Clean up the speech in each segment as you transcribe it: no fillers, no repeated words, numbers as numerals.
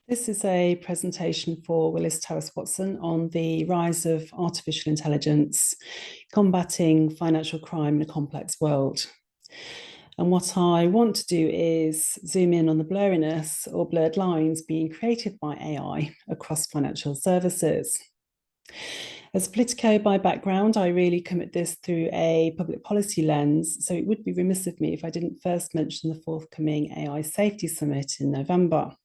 This is a presentation for Willis Towers Watson on the rise of artificial intelligence, combating financial crime in a complex world. And what I want to do is zoom in on the blurriness or blurred lines being created by AI across financial services. As a Politico by background, I really come at this through a public policy lens, so it would be remiss of me if I didn't first mention the forthcoming AI Safety Summit in November.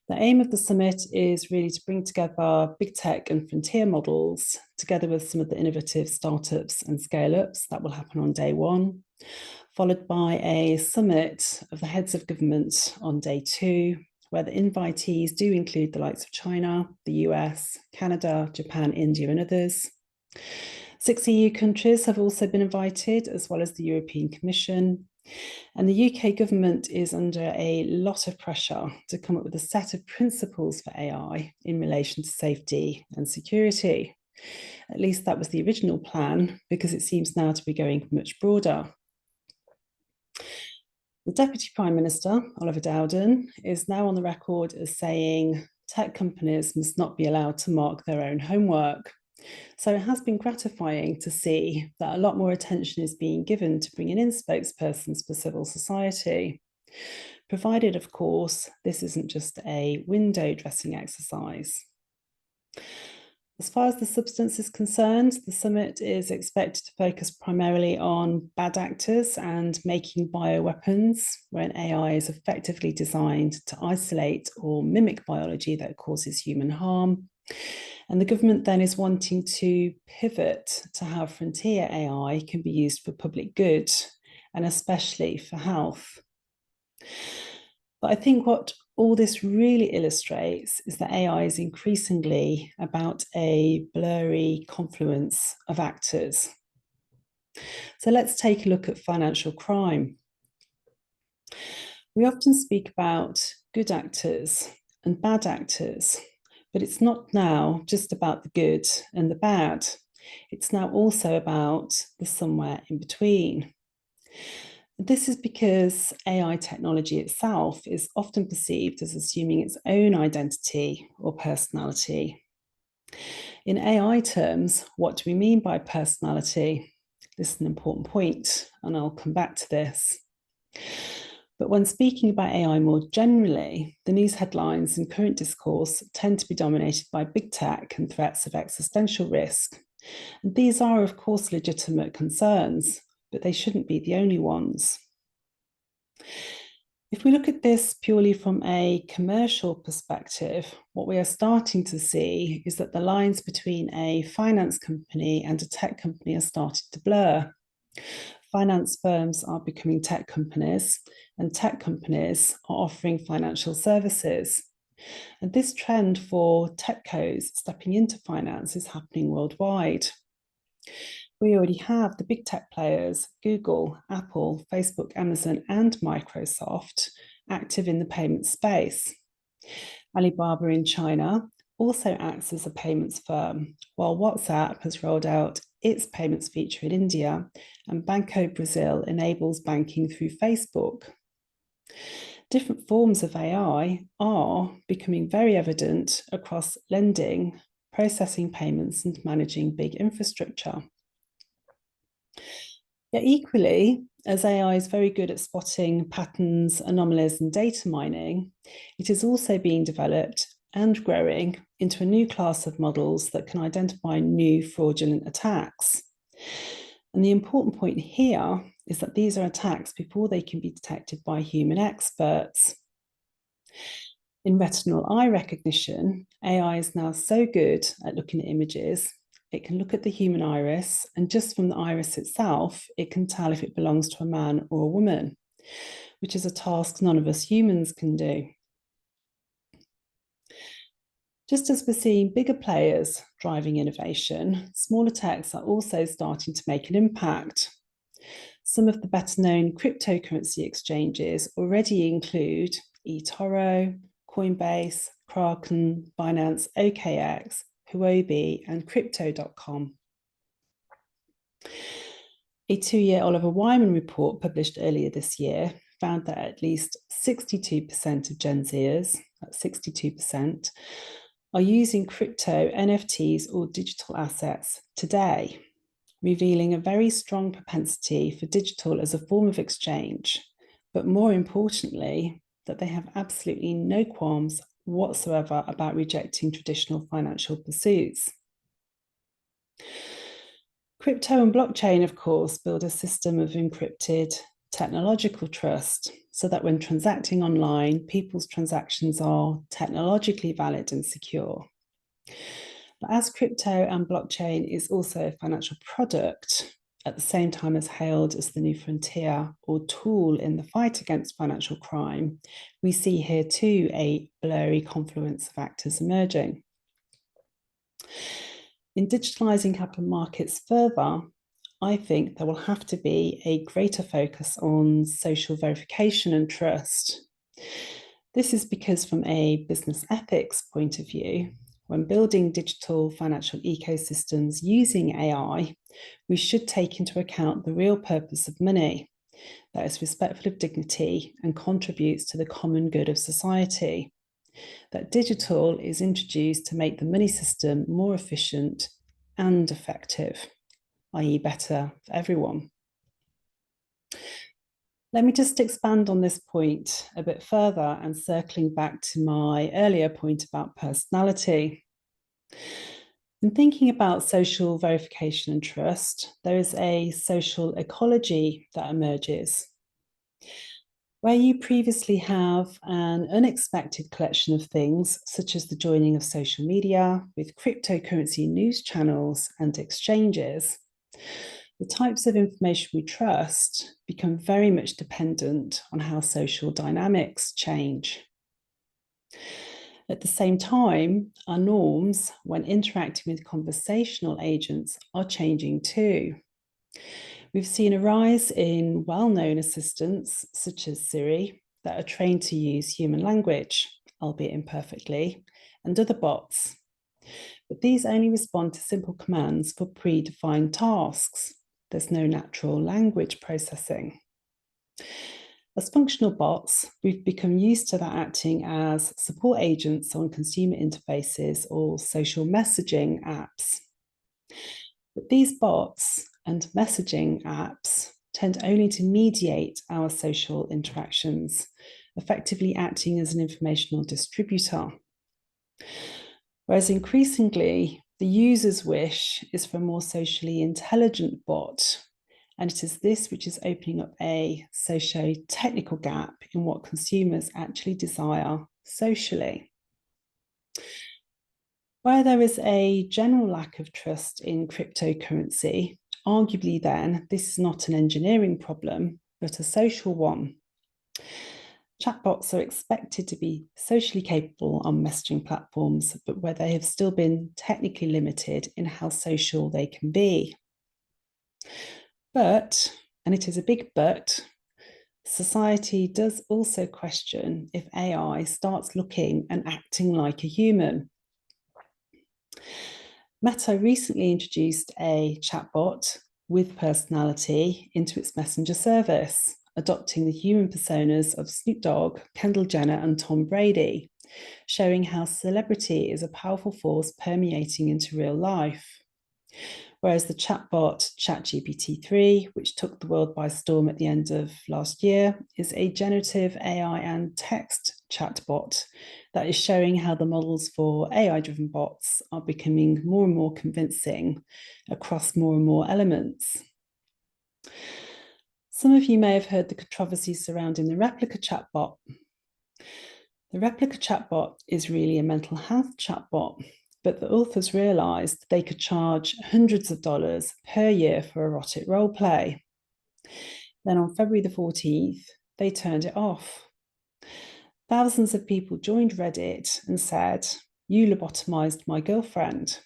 The aim of the summit is really to bring together big tech and frontier models, together with some of the innovative startups and scale-ups. That will happen on day one, followed by a summit of the heads of government on day two, where the invitees do include the likes of China, the US, Canada, Japan, India, and others. 6 EU countries have also been invited, as well as the European Commission. And the UK government is under a lot of pressure to come up with a set of principles for AI in relation to safety and security. At least that was the original plan, because it seems now to be going much broader. The Deputy Prime Minister, Oliver Dowden, is now on the record as saying tech companies must not be allowed to mark their own homework. So it has been gratifying to see that a lot more attention is being given to bringing in spokespersons for civil society, provided, of course, this isn't just a window dressing exercise. As far as the substance is concerned, the summit is expected to focus primarily on bad actors and making bioweapons, where an AI is effectively designed to isolate or mimic biology that causes human harm. And the government then is wanting to pivot to how frontier AI can be used for public good, and especially for health. But I think what all this really illustrates is that AI is increasingly about a blurry confluence of actors. So let's take a look at financial crime. We often speak about good actors and bad actors, but it's not now just about the good and the bad. It's now also about the somewhere in between. This is because AI technology itself is often perceived as assuming its own identity or personality. In AI terms, what do we mean by personality? This is an important point, and I'll come back to this. But when speaking about AI more generally, the news headlines and current discourse tend to be dominated by big tech and threats of existential risk. And these are, of course, legitimate concerns, but they shouldn't be the only ones. If we look at this purely from a commercial perspective, what we are starting to see is that the lines between a finance company and a tech company are starting to blur. Finance firms are becoming tech companies, and tech companies are offering financial services. And this trend for techcos stepping into finance is happening worldwide. We already have the big tech players, Google, Apple, Facebook, Amazon, and Microsoft, active in the payment space. Alibaba in China also acts as a payments firm, while WhatsApp has rolled out its payments feature in India, and Banco Brazil enables banking through Facebook. Different forms of AI are becoming very evident across lending, processing payments, and managing big infrastructure. Yet equally, as AI is very good at spotting patterns, anomalies, and data mining, it is also being developed and growing into a new class of models that can identify new fraudulent attacks. And the important point here is that these are attacks before they can be detected by human experts. In retinal eye recognition, AI is now so good at looking at images, it can look at the human iris, and just from the iris itself, it can tell if it belongs to a man or a woman, which is a task none of us humans can do. Just as we're seeing bigger players driving innovation, smaller techs are also starting to make an impact. Some of the better known cryptocurrency exchanges already include eToro, Coinbase, Kraken, Binance, OKX, Huobi, and Crypto.com. A 2-year Oliver Wyman report published earlier this year found that at least 62% of Gen Zers at 62%, are using crypto, NFTs, or digital assets today, revealing a very strong propensity for digital as a form of exchange, but more importantly, that they have absolutely no qualms whatsoever about rejecting traditional financial pursuits. Crypto and blockchain, of course, build a system of encrypted technological trust so that when transacting online, people's transactions are technologically valid and secure. But as crypto and blockchain is also a financial product, at the same time as hailed as the new frontier or tool in the fight against financial crime, we see here too a blurry confluence of actors emerging. In digitalising capital markets further, I think there will have to be a greater focus on social verification and trust. This is because from a business ethics point of view, when building digital financial ecosystems using AI, we should take into account the real purpose of money, that is respectful of dignity and contributes to the common good of society. That digital is introduced to make the money system more efficient and effective, i.e. better for everyone. Let me just expand on this point a bit further and circling back to my earlier point about personality. In thinking about social verification and trust, there is a social ecology that emerges. Where you previously have an unexpected collection of things, such as the joining of social media with cryptocurrency news channels and exchanges, the types of information we trust become very much dependent on how social dynamics change. At the same time, our norms when interacting with conversational agents are changing too. We've seen a rise in well-known assistants, such as Siri, that are trained to use human language, albeit imperfectly, and other bots. But these only respond to simple commands for predefined tasks. There's no natural language processing. As functional bots, we've become used to that acting as support agents on consumer interfaces or social messaging apps. But these bots and messaging apps tend only to mediate our social interactions, effectively acting as an informational distributor. Whereas increasingly, the user's wish is for a more socially intelligent bot, and it is this which is opening up a socio-technical gap in what consumers actually desire socially. Where there is a general lack of trust in cryptocurrency, arguably then this is not an engineering problem, but a social one. Chatbots are expected to be socially capable on messaging platforms, but where they have still been technically limited in how social they can be. But, and it is a big but, society does also question if AI starts looking and acting like a human. Meta recently introduced a chatbot with personality into its messenger service, adopting the human personas of Snoop Dogg, Kendall Jenner, and Tom Brady, showing how celebrity is a powerful force permeating into real life. Whereas the chatbot ChatGPT-3, which took the world by storm at the end of last year, is a generative AI and text chatbot that is showing how the models for AI-driven bots are becoming more and more convincing across more and more elements. Some of you may have heard the controversy surrounding the replica chatbot. The replica chatbot is really a mental health chatbot, but the authors realised they could charge hundreds of dollars per year for erotic role play. Then on February the 14th, they turned it off. Thousands of people joined Reddit and said, "You lobotomized my girlfriend."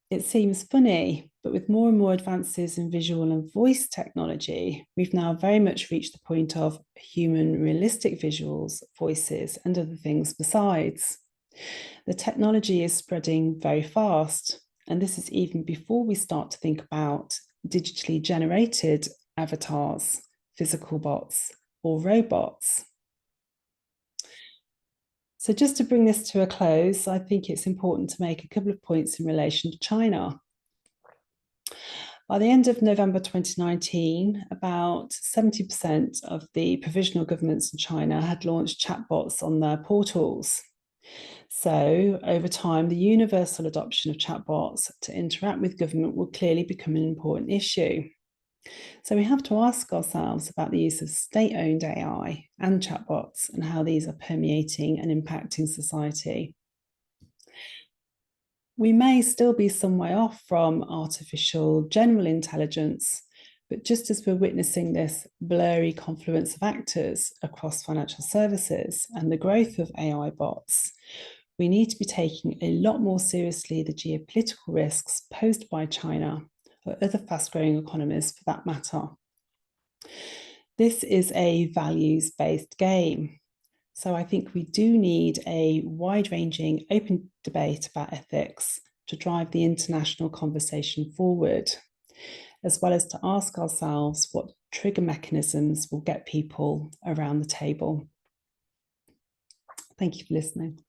It seems funny, but with more and more advances in visual and voice technology, we've now very much reached the point of human realistic visuals, voices, and other things besides. The technology is spreading very fast, and this is even before we start to think about digitally generated avatars, physical bots, or robots. So just to bring this to a close, I think it's important to make a couple of points in relation to China. By the end of November 2019, about 70% of the provisional governments in China had launched chatbots on their portals. So over time, the universal adoption of chatbots to interact with government will clearly become an important issue. So we have to ask ourselves about the use of state-owned AI and chatbots and how these are permeating and impacting society. We may still be some way off from artificial general intelligence, but just as we're witnessing this blurry confluence of actors across financial services and the growth of AI bots, we need to be taking a lot more seriously the geopolitical risks posed by China or other fast-growing economies for that matter. This is a values-based game. So I think we do need a wide-ranging, open debate about ethics to drive the international conversation forward, as well as to ask ourselves what trigger mechanisms will get people around the table. Thank you for listening.